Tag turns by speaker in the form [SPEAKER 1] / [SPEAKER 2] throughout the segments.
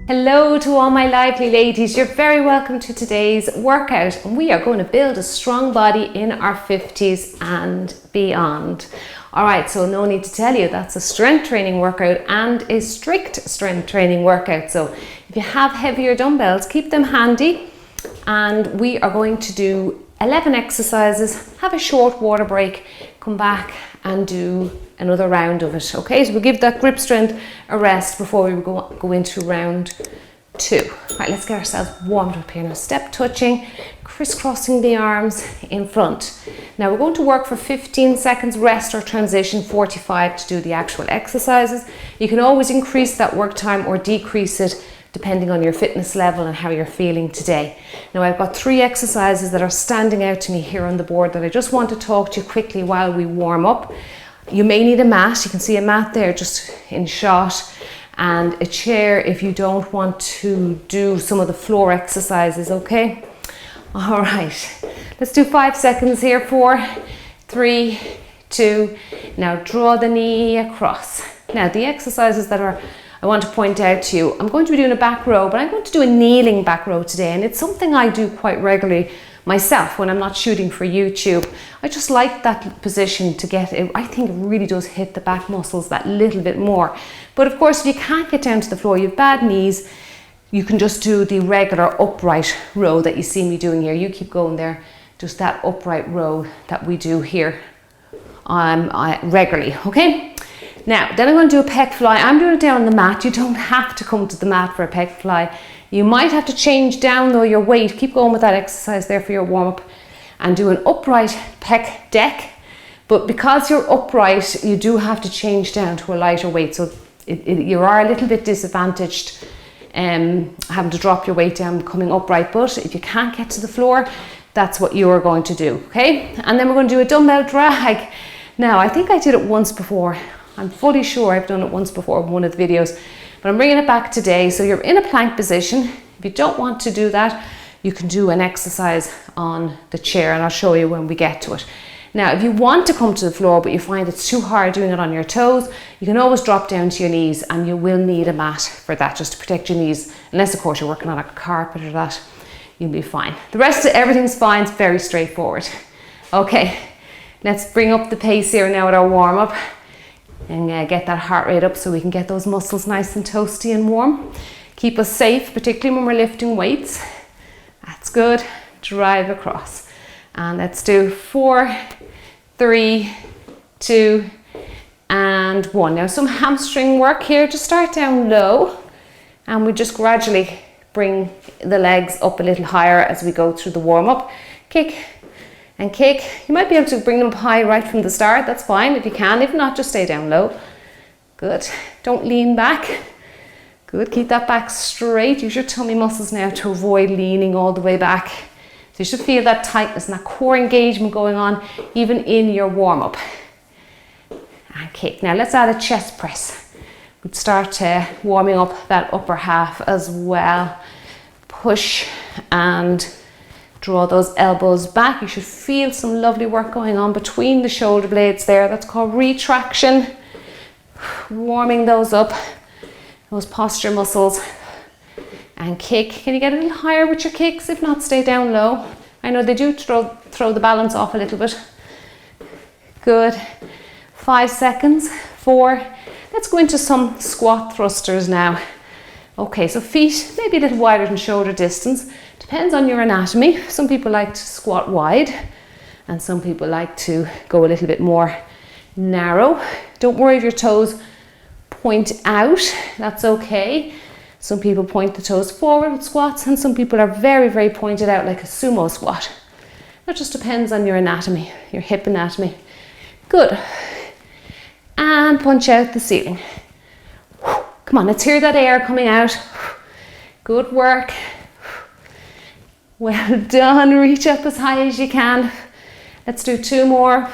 [SPEAKER 1] Hello to all my lively ladies, you're very welcome to today's workout, and we are going to build a strong body in our 50s and beyond. Alright, so no need to tell you, that's a strength training workout and a strict strength training workout. So if you have heavier dumbbells, keep them handy, and we are going to do 11 exercises, have a short water break, come back and do another round of it. Okay, so we'll give that grip strength a rest before we go into round 2. Right, let's get ourselves warmed up here now. Step touching, crisscrossing the arms in front. Now we're going to work for 15 seconds, rest or transition 45 to do the actual exercises. You can always increase that work time or decrease it depending on your fitness level and how you're feeling today. Now I've got 3 exercises that are standing out to me here on the board that I just want to talk to you quickly while we warm up. You may need a mat, you can see a mat there just in shot, and a chair if you don't want to do some of the floor exercises, okay? All right, let's do 5 seconds here. 4, 3, 2, now draw the knee across. Now the exercises that I want to point out to you, I'm going to be doing a back row, but I'm going to do a kneeling back row today, and it's something I do quite regularly myself when I'm not shooting for YouTube. I just like that position to get it. I think it really does hit the back muscles that little bit more. But of course, if you can't get down to the floor, you have bad knees, you can just do the regular upright row that you see me doing here. You keep going there, just that upright row that we do here regularly, okay? Now, then I'm going to do a pec fly. I'm doing it down on the mat. You don't have to come to the mat for a pec fly. You might have to change down though your weight. Keep going with that exercise there for your warm up, and do an upright pec deck. But because you're upright, you do have to change down to a lighter weight. So you are a little bit disadvantaged having to drop your weight down coming upright. But if you can't get to the floor, that's what you are going to do, okay? And then we're going to do a dumbbell drag. Now, I think I did it once before. I'm fully sure I've done it once before in one of the videos, but I'm bringing it back today. So you're in a plank position. If you don't want to do that, you can do an exercise on the chair, and I'll show you when we get to it. Now, if you want to come to the floor, but you find it's too hard doing it on your toes, you can always drop down to your knees, and you will need a mat for that, just to protect your knees. Unless, of course, you're working on a carpet or that, you'll be fine. The rest of everything's fine, it's very straightforward. Okay, let's bring up the pace here now with our warm up. And get that heart rate up so we can get those muscles nice and toasty and warm. Keep us safe, particularly when we're lifting weights. That's good. Drive across. And let's do 4, 3, 2, and 1. Now some hamstring work here. Just start down low, and we just gradually bring the legs up a little higher as we go through the warm-up. Kick and kick. You might be able to bring them up high right from the start. That's fine if you can. If not, just stay down low. Good. Don't lean back. Good. Keep that back straight. Use your tummy muscles now to avoid leaning all the way back. So you should feel that tightness and that core engagement going on even in your warm-up. And kick. Now let's add a chest press. We'd start warming up that upper half as well. Push and draw those elbows back. You should feel some lovely work going on between the shoulder blades there. That's called retraction. Warming those up, those posture muscles. And kick. Can you get a little higher with your kicks? If not, stay down low. I know they do throw the balance off a little bit. Good. 5 seconds. 4. Let's go into some squat thrusters now. Okay, so feet maybe a little wider than shoulder distance. Depends on your anatomy. Some people like to squat wide, and some people like to go a little bit more narrow. Don't worry if your toes point out, that's okay. Some people point the toes forward with squats, and some people are very, very pointed out like a sumo squat. That just depends on your anatomy, your hip anatomy. Good. And punch out the ceiling. Come on, let's hear that air coming out. Good work. Well done. Reach up as high as you can. Let's do 2 more.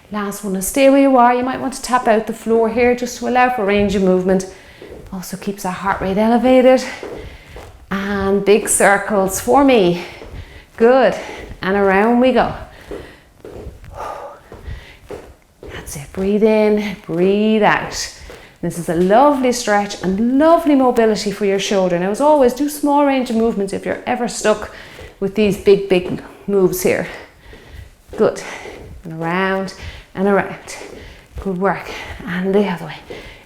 [SPEAKER 1] Last one. Now stay where you are. You might want to tap out the floor here just to allow for range of movement. Also keeps our heart rate elevated. And big circles for me. Good. And around we go. That's it. Breathe in, breathe out. This is a lovely stretch and lovely mobility for your shoulder. Now, as always, do small range of movements if you're ever stuck with these big moves here. Good. And around and around. Good work. And the other way.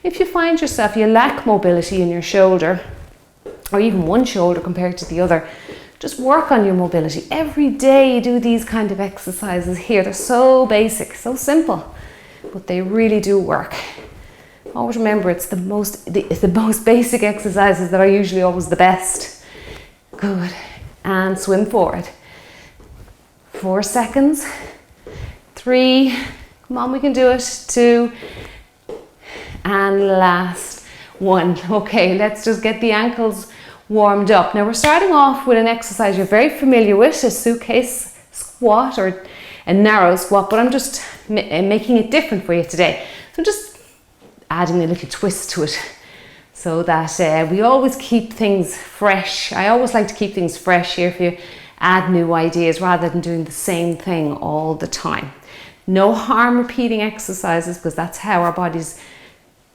[SPEAKER 1] If you find yourself, you lack mobility in your shoulder, or even one shoulder compared to the other, just work on your mobility. Every day do these kind of exercises here. They're so basic, so simple, but they really do work. Always remember, it's the most basic exercises that are usually always the best. Good. And swim forward. 4 seconds. 3. Come on, we can do it. 2. And last 1. Okay, let's just get the ankles warmed up. Now we're starting off with an exercise you're very familiar with, a suitcase squat or a narrow squat, but I'm just making it different for you today. So just adding a little twist to it so that we always keep things fresh. I always like to keep things fresh here for you, add new ideas rather than doing the same thing all the time. No harm repeating exercises, because that's how our bodies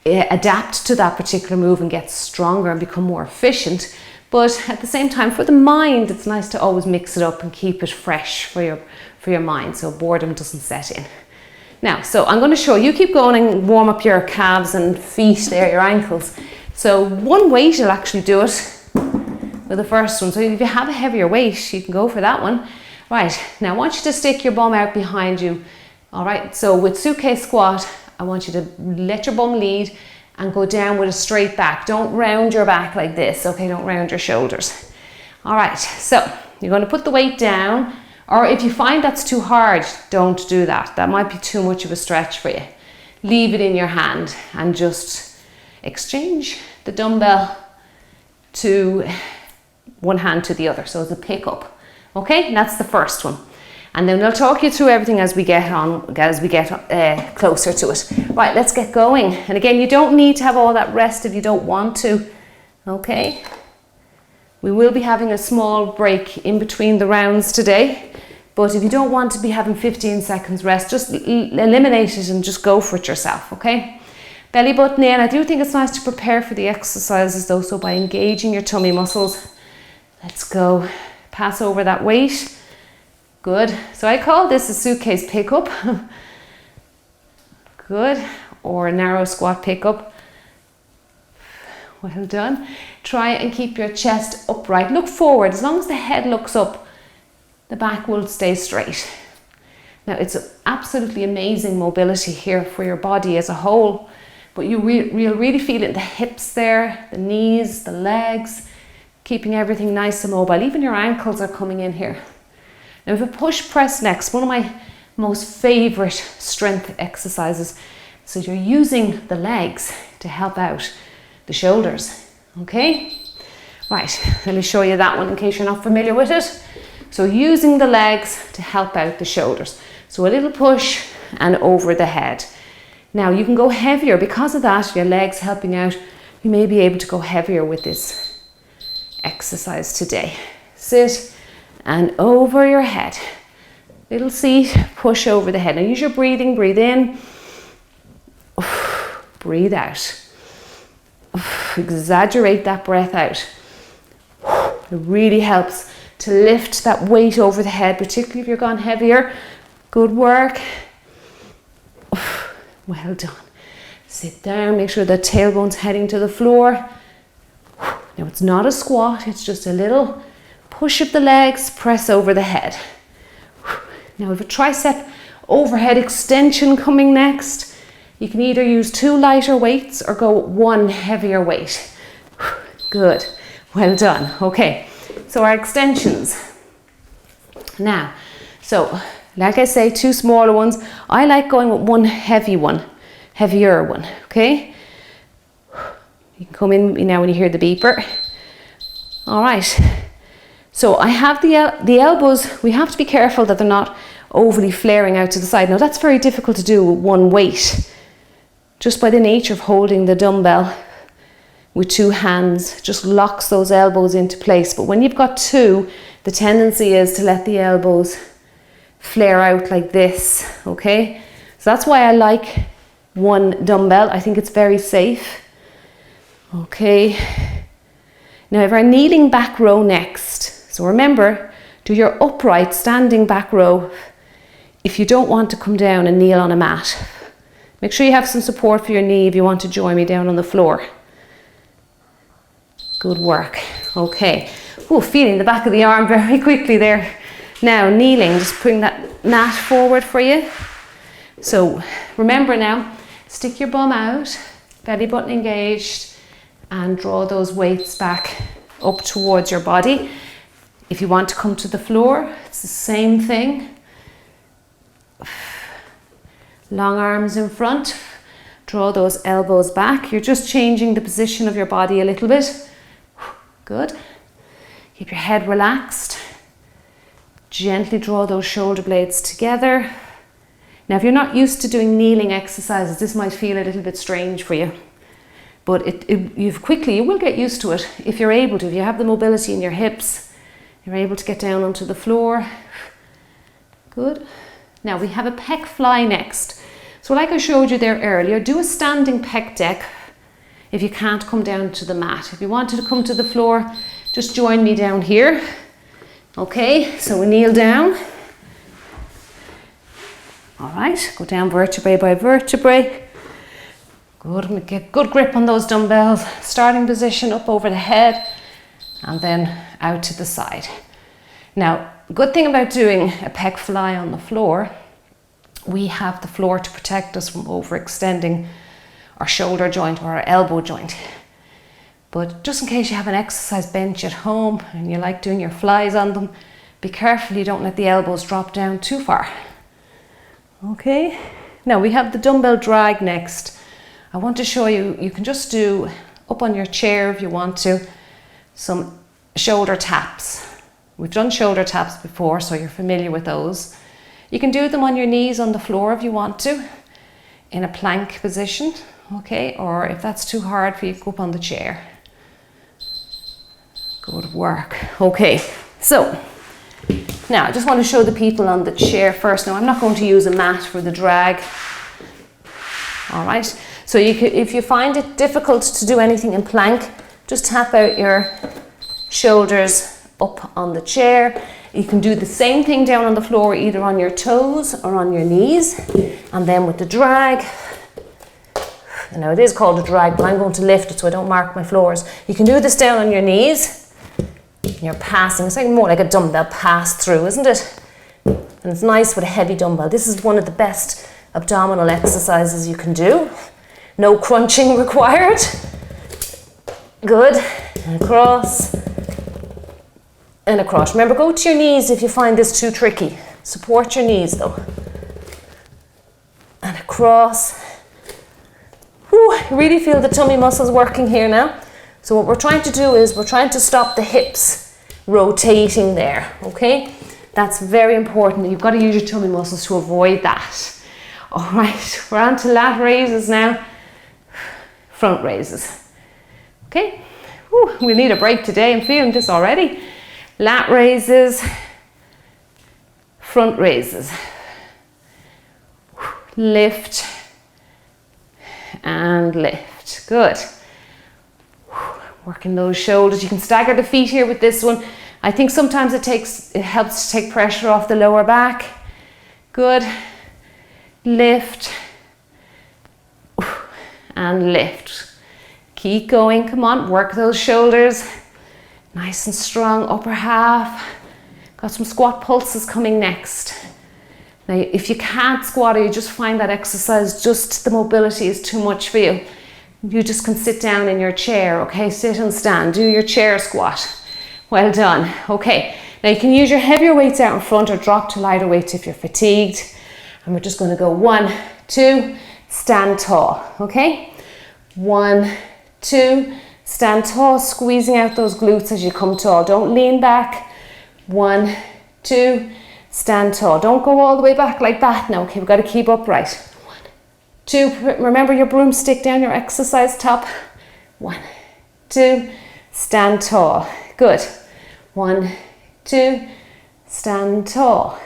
[SPEAKER 1] adapt to that particular move and get stronger and become more efficient. But at the same time, for the mind, it's nice to always mix it up and keep it fresh for your mind, so boredom doesn't set in. Now, so I'm going to show you, keep going and warm up your calves and feet there, your ankles. So one weight will actually do it with the first one. So if you have a heavier weight, you can go for that one. Right, now I want you to stick your bum out behind you. All right, so with suitcase squat, I want you to let your bum lead and go down with a straight back. Don't round your back like this, okay? Don't round your shoulders. All right, so you're going to put the weight down, or if you find that's too hard, don't do that. That might be too much of a stretch for you. Leave it in your hand and just exchange the dumbbell to one hand to the other. So it's a pick up, okay? And that's the first one. And then I'll talk you through everything as we get closer to it. Right, let's get going. And again, you don't need to have all that rest if you don't want to, okay? We will be having a small break in between the rounds today, but if you don't want to be having 15 seconds rest, just eliminate it and just go for it yourself, okay? Belly button in. I do think it's nice to prepare for the exercises though, so by engaging your tummy muscles, let's go. Pass over that weight. Good. So I call this a suitcase pickup. Good. Or a narrow squat pickup. Well done. Try and keep your chest upright. Look forward. As long as the head looks up, the back will stay straight. Now it's absolutely amazing mobility here for your body as a whole, but you'll really feel it in the hips there, the knees, the legs, keeping everything nice and mobile. Even your ankles are coming in here. Now, if a push press next, one of my most favorite strength exercises. So you're using the legs to help out the shoulders, okay? Right, let me show you that one in case you're not familiar with it. So using the legs to help out the shoulders. So a little push and over the head. Now you can go heavier because of that, your legs helping out. You may be able to go heavier with this exercise today. Sit and over your head. Little seat, push over the head. Now use your breathing, breathe in, breathe out. Exaggerate that breath out. It really helps to lift that weight over the head, particularly if you're gone heavier. Good work. Well done. Sit down, make sure the tailbone's heading to the floor. Now it's not a squat, it's just a little push of the legs, press over the head. Now we have a tricep overhead extension coming next. You can either use 2 lighter weights or go 1 heavier weight. Good, well done. Okay, so our extensions. Now, so like I say, 2 smaller ones. I like going with 1 heavier one, okay? You can come in with me now when you hear the beeper. All right. So I have the elbows, we have to be careful that they're not overly flaring out to the side. Now that's very difficult to do with 1 weight, just by the nature of holding the dumbbell with 2 hands, just locks those elbows into place. But when you've got 2, the tendency is to let the elbows flare out like this, okay? So that's why I like one dumbbell. I think it's very safe. Okay. Now we have our kneeling back row next. So remember, do your upright standing back row if you don't want to come down and kneel on a mat. Make sure you have some support for your knee if you want to join me down on the floor. Good work. Okay. Oh, feeling the back of the arm very quickly there. Now kneeling, just bring that mat forward for you. So remember now, stick your bum out, belly button engaged, and draw those weights back up towards your body. If you want to come to the floor, it's the same thing. Long arms in front, draw those elbows back. You're just changing the position of your body a little bit. Good. Keep your head relaxed. Gently draw those shoulder blades together. Now, if you're not used to doing kneeling exercises, this might feel a little bit strange for you. But you will get used to it if you're able to. If you have the mobility in your hips, you're able to get down onto the floor. Good. Now we have a pec fly next. So like I showed you there earlier, do a standing pec deck if you can't come down to the mat. If you wanted to come to the floor, just join me down here. Okay, so we kneel down. All right, go down vertebrae by vertebrae. Good, get good grip on those dumbbells. Starting position up over the head and then out to the side. Now, good thing about doing a pec fly on the floor, we have the floor to protect us from overextending our shoulder joint or our elbow joint. But just in case you have an exercise bench at home and you like doing your flies on them, be careful you don't let the elbows drop down too far. Okay, now we have the dumbbell drag next. I want to show you, you can just do up on your chair if you want to, some shoulder taps. We've done shoulder taps before, so you're familiar with those. You can do them on your knees on the floor if you want to, in a plank position, okay? Or if that's too hard for you, go up on the chair. Good work. Okay, so now I just want to show the people on the chair first. Now I'm not going to use a mat for the drag. All right, so you could, if you find it difficult to do anything in plank, just tap out your shoulders up on the chair. You can do the same thing down on the floor, either on your toes or on your knees. And then with the drag, you know, it is called a drag, but I'm going to lift it so I don't mark my floors. You can do this down on your knees. You're passing, it's like more like a dumbbell pass through, isn't it? And it's nice with a heavy dumbbell. This is one of the best abdominal exercises you can do. No crunching required. Good, and across. And across. Remember, go to your knees if you find this too tricky. Support your knees though. And across. Whew, you really feel the tummy muscles working here now. So what we're trying to do is we're trying to stop the hips rotating there, okay? That's very important. You've got to use your tummy muscles to avoid that. All right, we're on to lat raises now. Front raises. Okay, whew, we need a break today. I'm feeling this already. Lat raises, front raises. Lift and lift. Good. Working those shoulders. You can stagger the feet here with this one. I think sometimes it helps to take pressure off the lower back. Good. Lift and lift. Keep going. Come on, work those shoulders. Nice and strong upper half. Got some squat pulses coming next. Now, if you can't squat or you just find that exercise, just the mobility is too much for you, you just can sit down in your chair, okay? Sit and stand, do your chair squat. Well done, okay. Now you can use your heavier weights out in front or drop to lighter weights if you're fatigued. And we're just gonna go 1, 2, stand tall, okay? 1, 2, stand tall, squeezing out those glutes as you come tall. Don't lean back. 1, 2, stand tall. Don't go all the way back like that now, okay? We've got to keep upright. 1, 2, remember your broomstick down your exercise top. 1, 2, stand tall. Good. 1, 2, stand tall.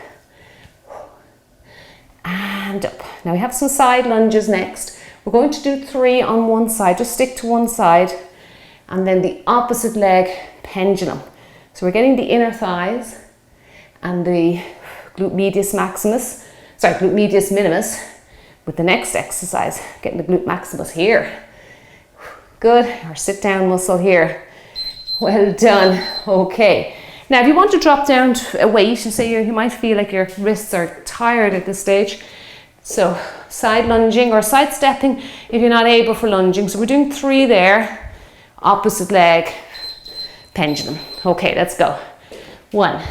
[SPEAKER 1] And up. Now we have some side lunges next. We're going to do 3 on one side, just stick to one side, and then the opposite leg pendulum. So we're getting the inner thighs and the glute medius minimus with the next exercise, getting the glute maximus here. Good, our sit down muscle here. Well done. Okay. Now if you want to drop down to a weight, and say you might feel like your wrists are tired at this stage, so side lunging or side stepping if you're not able for lunging. So we're doing 3 there, opposite leg, pendulum. Okay, let's go. 1,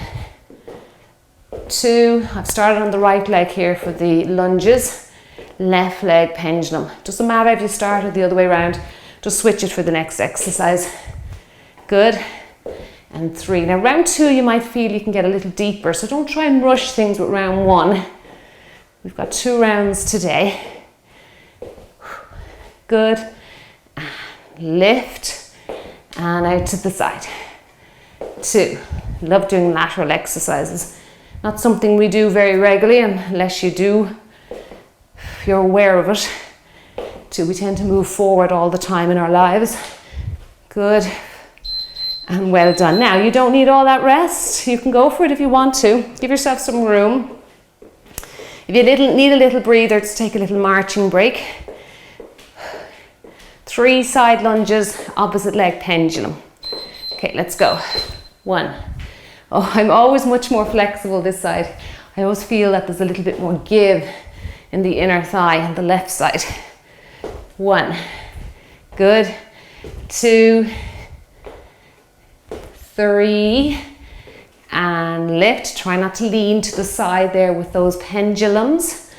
[SPEAKER 1] 2, I've started on the right leg here for the lunges, left leg pendulum. Doesn't matter if you started the other way around, just switch it for the next exercise. Good. And 3. Now round 2 you might feel you can get a little deeper, so don't try and rush things with round 1. We've got 2 rounds today. Good. And lift and out to the side. 2. Love doing lateral exercises. Not something we do very regularly unless you're aware of it. 2. We tend to move forward all the time in our lives. Good. And well done. Now, you don't need all that rest. You can go for it if you want to. Give yourself some room. If you need a little breather, just take a little marching break. 3 side lunges, opposite leg pendulum. Okay, let's go. 1. Oh, I'm always much more flexible this side. I always feel that there's a little bit more give in the inner thigh on the left side. 1. Good. 2. 3, and lift. Try not to lean to the side there with those pendulums.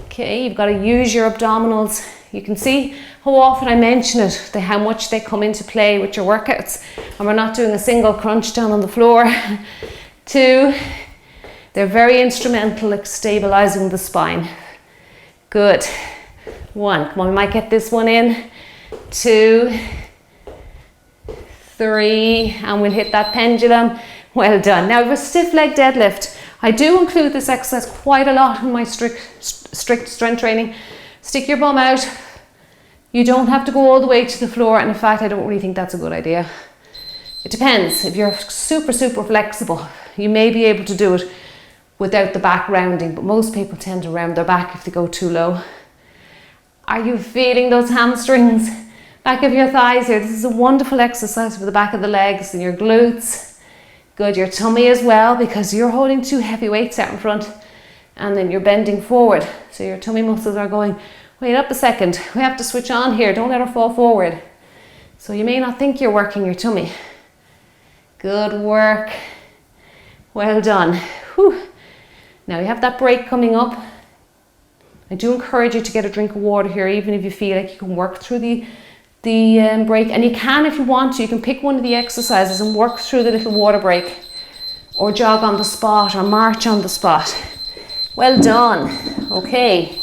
[SPEAKER 1] Okay, you've got to use your abdominals. You can see how often I mention it, how much they come into play with your workouts. And we're not doing a single crunch down on the floor. 2, they're very instrumental in stabilizing the spine. Good. 1, come on, we might get this one in. 2, 3, and we'll hit that pendulum. Well done. Now we have a stiff leg deadlift. I do include this exercise quite a lot in my strict strength training. Stick your bum out. You don't have to go all the way to the floor, and in fact I don't really think that's a good idea. It depends. If you're super flexible, you may be able to do it without the back rounding, but most people tend to round their back if they go too low. Are you feeling those hamstrings? Back of your thighs here. This is a wonderful exercise for the back of the legs and your glutes. Good, your tummy as well, because you're holding 2 heavy weights out in front and then you're bending forward. So your tummy muscles are going, wait up a second, we have to switch on here, don't let her fall forward. So you may not think you're working your tummy. Good work. Well done. Whew. Now you have that break coming up. I do encourage you to get a drink of water here, even if you feel like you can work through the break, and you can, if you want to, you can pick one of the exercises and work through the little water break, or jog on the spot, or march on the spot. Well done. Okay,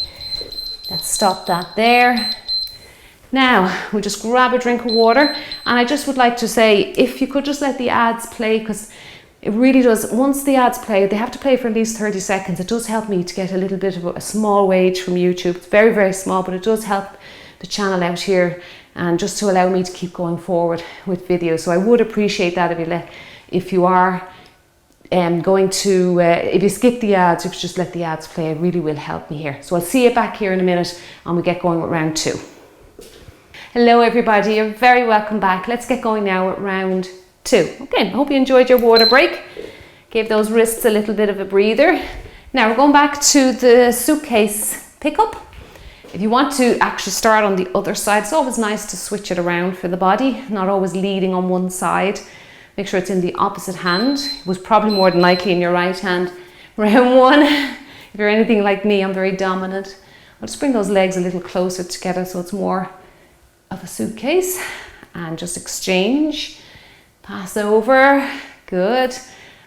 [SPEAKER 1] let's stop that there. Now we'll just grab a drink of water, and I just would like to say, if you could just let the ads play, because it really does, once the ads play, they have to play for at least 30 seconds. It does help me to get a little bit of a small wage from YouTube. It's very small, but it does help the channel out here, and just to allow me to keep going forward with videos. So I would appreciate that if you are going to, if you skip the ads, if you just let the ads play, it really will help me here. So I'll see you back here in a minute and we get going with round 2. Hello everybody, you're very welcome back. Let's get going now with round 2. Okay, I hope you enjoyed your water break. Gave those wrists a little bit of a breather. Now we're going back to the suitcase pickup. If you want to actually start on the other side, it's always nice to switch it around for the body, not always leading on one side. Make sure it's in the opposite hand. It was probably more than likely in your right hand. Round 1, if you're anything like me, I'm very dominant. I'll just bring those legs a little closer together so it's more of a suitcase, and just exchange, pass over, good.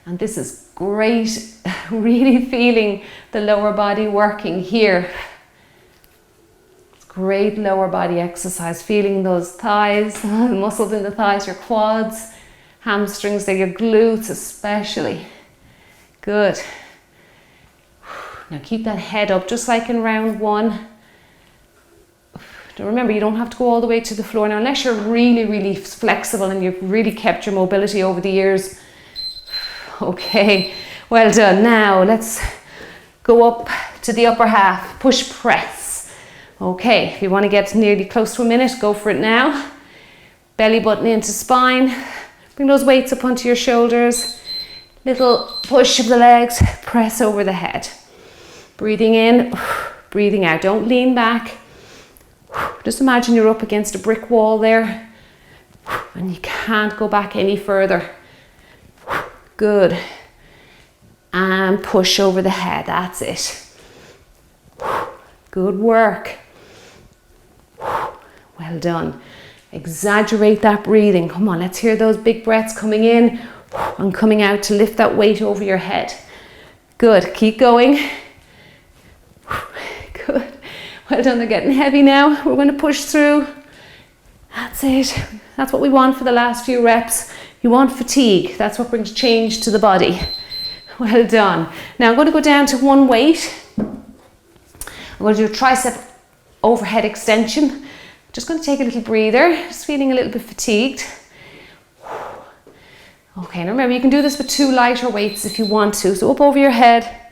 [SPEAKER 1] And this is great, really feeling the lower body working here. Great lower body exercise, feeling those thighs, the muscles in the thighs, your quads, hamstrings, there, your glutes especially. Good. Now keep that head up just like in round 1. Remember, you don't have to go all the way to the floor now, unless you're really, really flexible and you've really kept your mobility over the years. Okay, well done. Now let's go up to the upper half, push press. Okay, if you want to get nearly close to a minute, go for it now. Belly button into spine. Bring those weights up onto your shoulders. Little push of the legs, press over the head. Breathing in, breathing out. Don't lean back. Just imagine you're up against a brick wall there and you can't go back any further. Good. And push over the head. That's it. Good work. Well done. Exaggerate that breathing. Come on, let's hear those big breaths coming in and coming out to lift that weight over your head. Good. Keep going. Good. Well done. They're getting heavy now. We're going to push through. That's it. That's what we want for the last few reps. You want fatigue. That's what brings change to the body. Well done. Now I'm going to go down to one weight. I'm going to do a tricep overhead extension. Just going to take a little breather. Just feeling a little bit fatigued. Okay, now remember you can do this with 2 lighter weights if you want to. So up over your head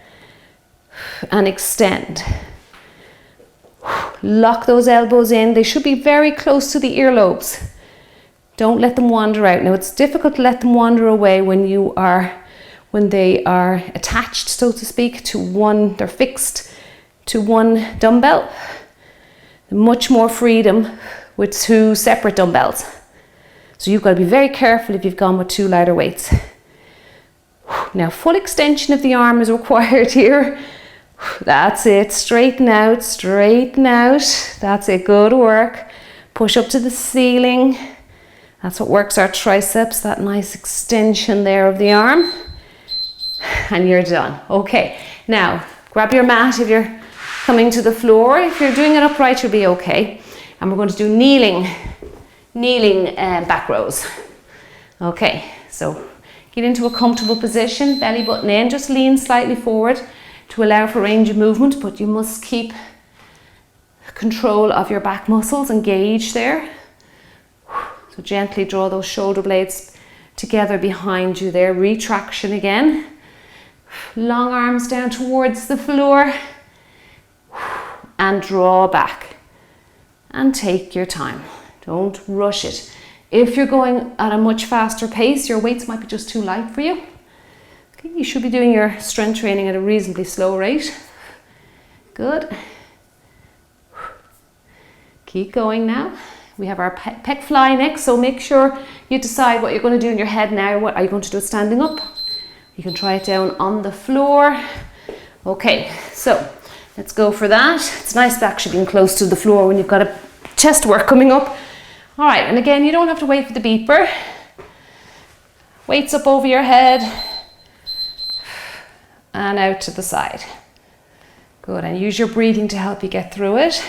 [SPEAKER 1] and extend. Lock those elbows in. They should be very close to the earlobes. Don't let them wander out. Now it's difficult to let them wander away when they are attached, so to speak, to one, they're fixed to one dumbbell. Much more freedom with 2 separate dumbbells. So you've got to be very careful if you've gone with 2 lighter weights. Now full extension of the arm is required here. That's it. Straighten out, straighten out. That's it. Good work. Push up to the ceiling. That's what works our triceps, that nice extension there of the arm. And you're done. Okay, now grab your mat if you're coming to the floor. If you're doing it upright, you'll be okay. And we're going to do kneeling back rows. Okay, so get into a comfortable position, belly button in, just lean slightly forward to allow for range of movement, but you must keep control of your back muscles, engage there. So gently draw those shoulder blades together behind you there, retraction again. Long arms down towards the floor and draw back and take your time. Don't rush it. If you're going at a much faster pace, your weights might be just too light for you. Okay, you should be doing your strength training at a reasonably slow rate. Good. Keep going now. We have our pec fly next, so make sure you decide what you're going to do in your head now. What are you going to do it standing up? You can try it down on the floor. Okay, so let's go for that. It's nice to actually being close to the floor when you've got a chest work coming up. All right, and again, you don't have to wait for the beeper. Weights up over your head and out to the side. Good, and use your breathing to help you get through it.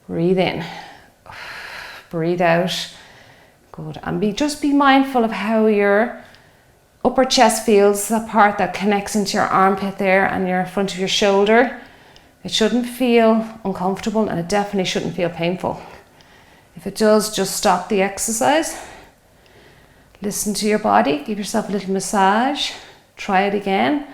[SPEAKER 1] Breathe in, breathe out. Good, and just be mindful of how your upper chest feels, the part that connects into your armpit there and your front of your shoulder. It shouldn't feel uncomfortable and it definitely shouldn't feel painful. If it does, just stop the exercise. Listen to your body, give yourself a little massage, try it again.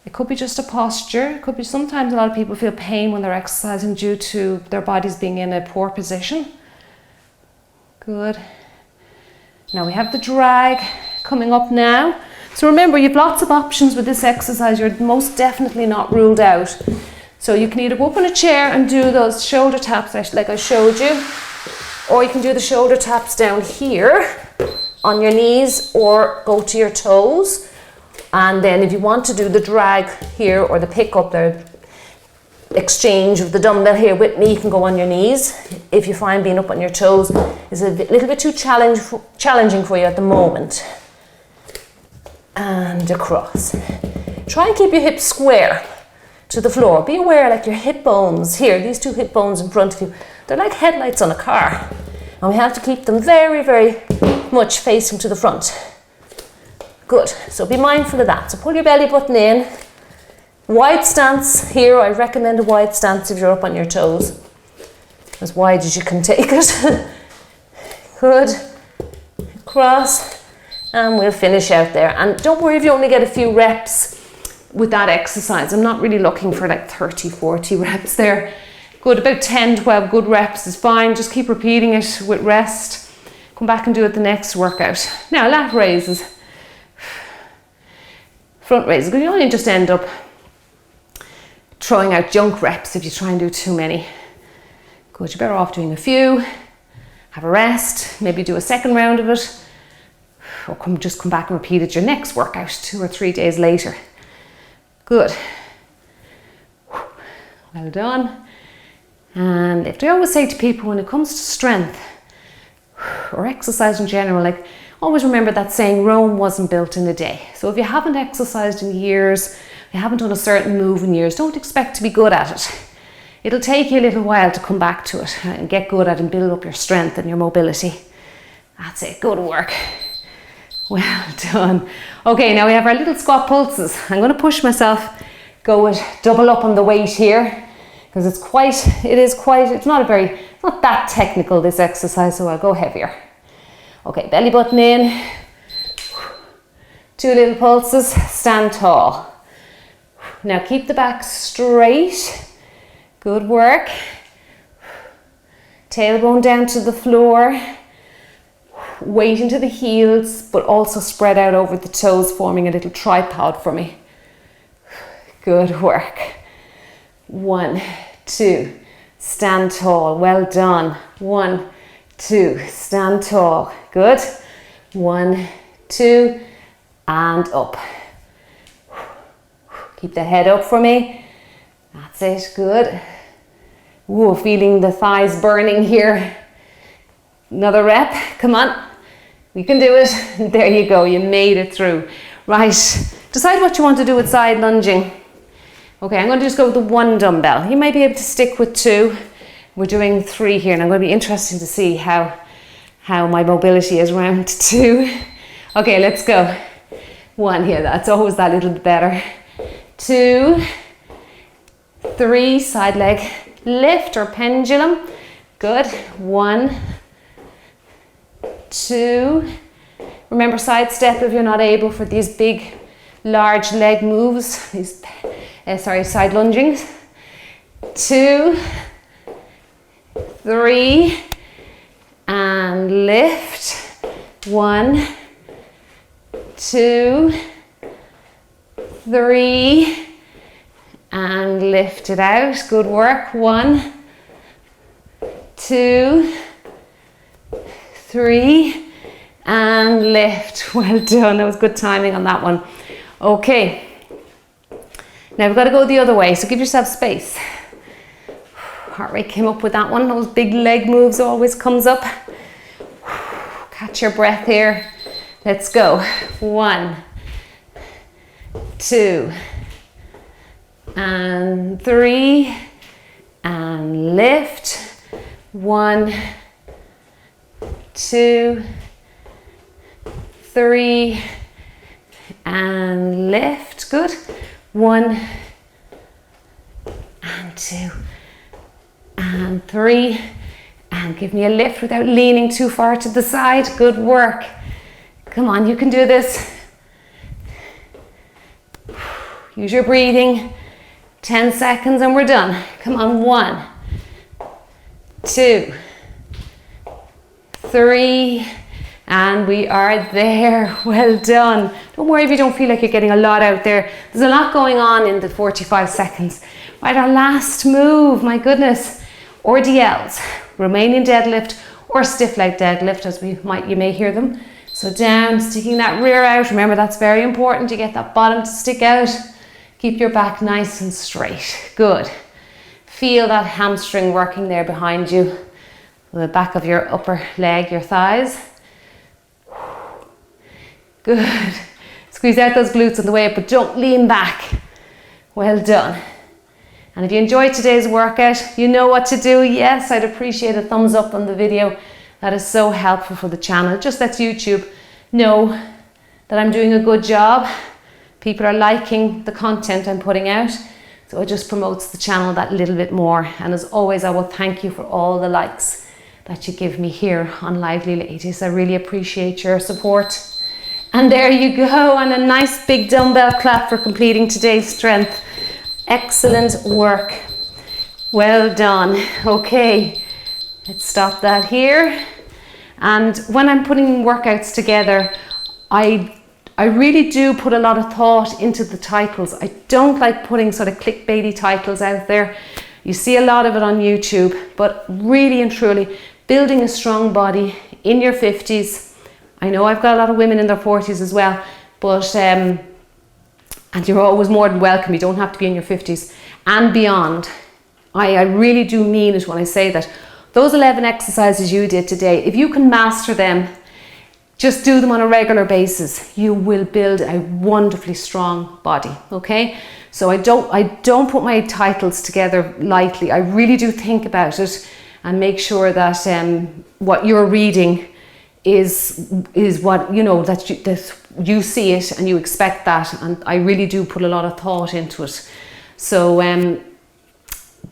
[SPEAKER 1] It could be just a posture. It could be sometimes a lot of people feel pain when they're exercising due to their bodies being in a poor position. Good. Now we have the drag coming up now. So remember, you have lots of options with this exercise. You're most definitely not ruled out. So you can either go up in a chair and do those shoulder taps like I showed you, or you can do the shoulder taps down here on your knees or go to your toes. And then if you want to do the drag here or the pick up, the exchange of the dumbbell here with me, you can go on your knees. If you find being up on your toes is a little bit too challenging for you at the moment. And across. Try and keep your hips square to the floor. Be aware like your hip bones here, these 2 hip bones in front of you, they're like headlights on a car. And we have to keep them very, very much facing to the front. Good, so be mindful of that. So pull your belly button in, Wide stance here. I recommend a wide stance if you're up on your toes. As wide as you can take it. Good. Cross. And we'll finish out there. And don't worry if you only get a few reps with that exercise. I'm not really looking for like 30, 40 reps there. Good, about 10, 12 good reps is fine. Just keep repeating it with rest. Come back and do it the next workout. Now, lat raises. Front raises. You only just end up throwing out junk reps if you try and do too many. Good, you're better off doing a few. Have a rest. Maybe do a second round of it. Or just come back and repeat it your next workout 2 or 3 days later. Good. Well done. And if I always say to people when it comes to strength or exercise in general, like always remember that saying, Rome wasn't built in a day. So if you haven't exercised in years, you haven't done a certain move in years, don't expect to be good at it. It'll take you a little while to come back to it and get good at it and build up your strength and your mobility. That's it, good work. Well done. Okay, now we have our little squat pulses. I'm going to push myself, go with double up on the weight here. Because it's not that technical, this exercise, so I'll go heavier. Okay, belly button in. 2 little pulses, stand tall. Now keep the back straight. Good work. Tailbone down to the floor. Weight into the heels, but also spread out over the toes, forming a little tripod for me. Good work. 1, 2, stand tall. Well done. 1, 2, stand tall. Good. 1, 2, and up. Keep the head up for me. That's it. Good. Ooh, feeling the thighs burning here. Another rep. Come on. You can do it. There you go. You made it through. Right. Decide what you want to do with side lunging. Okay, I'm going to just go with the 1 dumbbell. You might be able to stick with 2. We're doing 3 here, and I'm going to be interested to see how my mobility is around 2. Okay, let's go. 1 here, that's always that little bit better. 2, 3, side leg lift or pendulum. Good. 1, 2. Remember, side step if you're not able for these big, large leg moves. These side lungings. 2, 3, and lift. 1, 2, 3, and lift it out. Good work. 1, 2, 3, and lift. Well done. That was good timing on that one. Okay. Now we've got to go the other way, so give yourself space. Heart rate came up with that one. Those big leg moves always comes up. Catch your breath here. Let's go. 1, 2, and 3, and lift. 1, 2, 3, and lift. Good. 1, and 2, and 3, and give me a lift without leaning too far to the side. Good work. Come on, you can do this. Use your breathing. 10 seconds and we're done. Come on, 1, 2, 3, and we are there. Well done. Don't worry if you don't feel like you're getting a lot out there. There's a lot going on in the 45 seconds. Right, our last move, my goodness. RDLs, Romanian deadlift or stiff leg deadlift, as you may hear them. So down, sticking that rear out. Remember, that's very important. You get that bottom to stick out. Keep your back nice and straight. Good. Feel that hamstring working there behind you. The back of your upper leg, your thighs. Good. Squeeze out those glutes on the way up, but don't lean back. Well done. And if you enjoyed today's workout, you know what to do. Yes, I'd appreciate a thumbs up on the video. That is so helpful for the channel. It just lets YouTube know that I'm doing a good job. People are liking the content I'm putting out, so it just promotes the channel that little bit more. And as always, I will thank you for all the likes that you give me here on Lively Ladies. I really appreciate your support. And there you go, and a nice big dumbbell clap for completing today's strength. Excellent work. Well done. Okay, let's stop that here. And when I'm putting workouts together, I really do put a lot of thought into the titles. I don't like putting sort of clickbaity titles out there. You see a lot of it on YouTube, but really and truly, building a strong body in your 50s. I know I've got a lot of women in their 40s as well, but and you're always more than welcome. You don't have to be in your 50s and beyond. I really do mean it when I say that. Those 11 exercises you did today, if you can master them, just do them on a regular basis, you will build a wonderfully strong body, okay? So I don't put my titles together lightly. I really do think about it and make sure that what you're reading is what, you know, that you see it and you expect that, and I really do put a lot of thought into it. So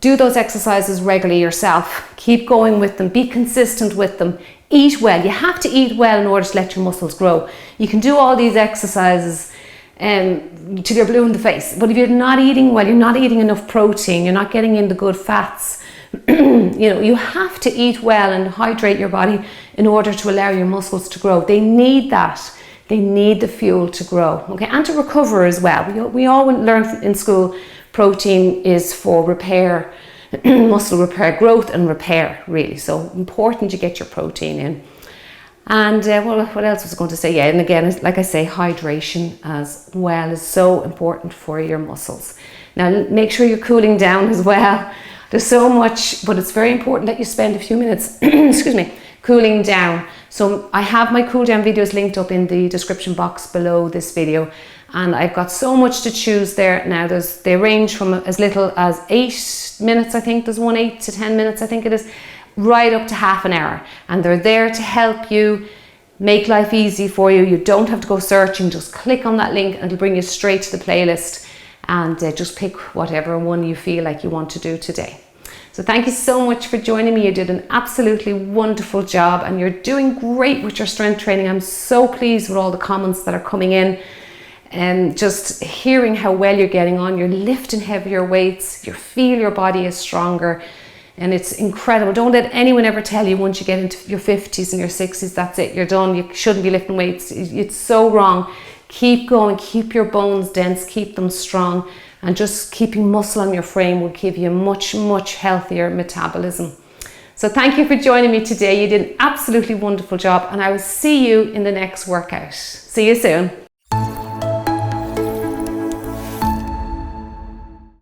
[SPEAKER 1] do those exercises regularly yourself. Keep going with them. Be consistent with them. Eat well. You have to eat well in order to let your muscles grow. You can do all these exercises till you're blue in the face, but if you're not eating well, you're not eating enough protein, you're not getting in the good fats, you know, you have to eat well and hydrate your body in order to allow your muscles to grow. They need that. They need the fuel to grow, okay, and to recover as well. We all learn in school protein is for repair, muscle repair, growth and repair, really. So important you get your protein in. And well, what else was I going to say? Yeah, and again, like I say, hydration as well is so important for your muscles. Now, make sure you're cooling down as well. There's so much, but it's very important that you spend a few minutes, excuse me, cooling down. So I have my cool down videos linked up in the description box below this video. And I've got so much to choose there now. They range from as little as 8 minutes, I think. There's one 8 to 10 minutes, I think it is, right up to half an hour. And they're there to help you make life easy for you. You don't have to go searching. Just click on that link and it'll bring you straight to the playlist. And just pick whatever one you feel like you want to do today. So thank you so much for joining me. You did an absolutely wonderful job and you're doing great with your strength training. I'm so pleased with all the comments that are coming in. And just hearing how well you're getting on, you're lifting heavier weights, you feel your body is stronger, and it's incredible. Don't let anyone ever tell you once you get into your 50s and your 60s, that's it, you're done, you shouldn't be lifting weights. It's so wrong. Keep going, keep your bones dense, keep them strong, and just keeping muscle on your frame will give you a much, much healthier metabolism. So thank you for joining me today. You did an absolutely wonderful job, and I will see you in the next workout. See you soon.